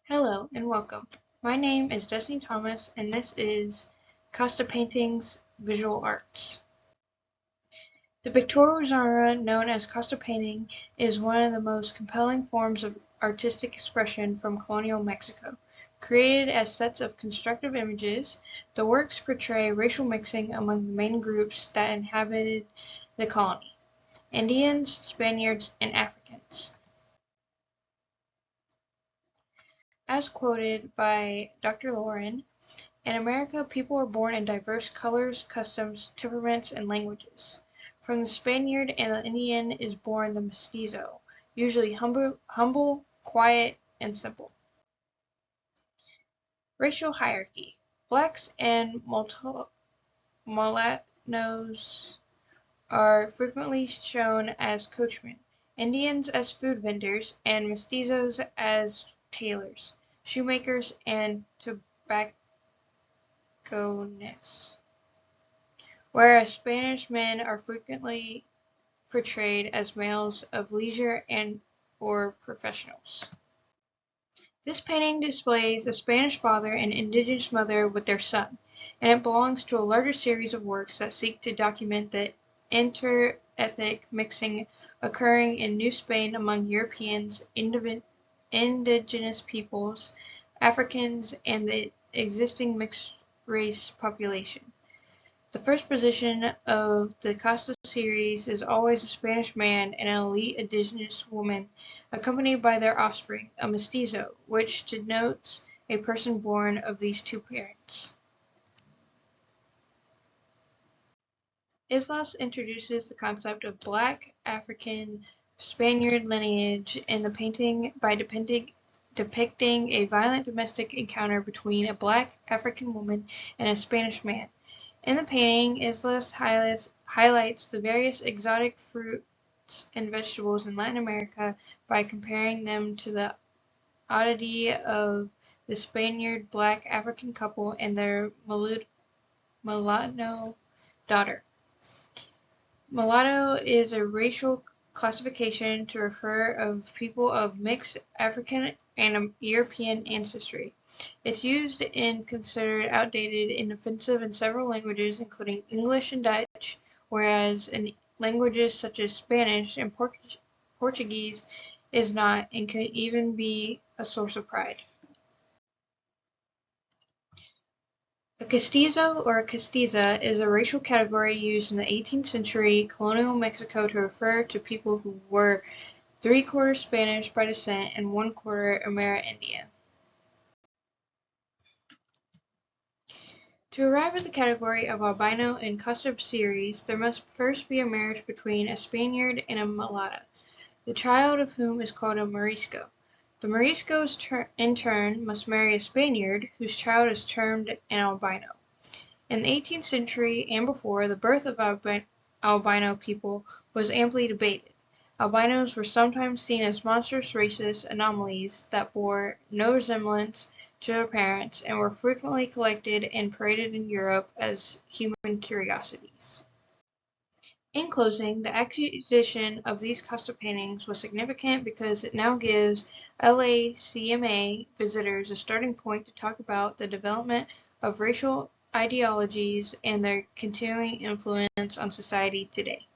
Hello and welcome. My name is Destiny Thomas and this is Casta Paintings Visual Arts. The pictorial genre known as Casta painting is one of the most compelling forms of artistic expression from colonial Mexico. Created as sets of constructive images, the works portray racial mixing among the main groups that inhabited the colony: Indians, Spaniards, and Africans. As quoted by Dr. Lauren, in America, people are born in diverse colors, customs, temperaments, and languages. From the Spaniard and the Indian is born the mestizo, usually humble, quiet, and simple. Racial hierarchy: blacks and mulattoes are frequently shown as coachmen, Indians as food vendors, and mestizos as tailors, shoemakers, and tobacconists, whereas Spanish men are frequently portrayed as males of leisure and/or professionals. This painting displays a Spanish father and indigenous mother with their son, and it belongs to a larger series of works that seek to document the inter-ethnic mixing occurring in New Spain among Europeans, indigenous peoples, Africans, and the existing mixed-race population. The first position of the Casta series is always a Spanish man and an elite indigenous woman, accompanied by their offspring, a mestizo, which denotes a person born of these two parents. Islas introduces the concept of Black, African, Spaniard lineage in the painting by depicting a violent domestic encounter between a Black African woman and a Spanish man. In the painting, Islas highlights the various exotic fruits and vegetables in Latin America by comparing them to the oddity of the Spaniard Black African couple and their mulatto daughter. Mulatto is a racial classification to refer of people of mixed African and European ancestry. It's used and considered outdated and offensive in several languages, including English and Dutch, whereas in languages such as Spanish and Portuguese is not, and could even be a source of pride. A castizo or a castiza is a racial category used in the 18th century colonial Mexico to refer to people who were three-quarters Spanish by descent and one-quarter Amerindian. To arrive at the category of albino in Casta series, there must first be a marriage between a Spaniard and a mulatta, the child of whom is called a Morisco. The Moriscos in turn must marry a Spaniard, whose child is termed an albino. In the 18th century and before, the birth of albino people was amply debated. Albinos were sometimes seen as monstrous racist anomalies that bore no resemblance to their parents and were frequently collected and paraded in Europe as human curiosities. In closing, the acquisition of these Casta paintings was significant because it now gives LACMA visitors a starting point to talk about the development of racial ideologies and their continuing influence on society today.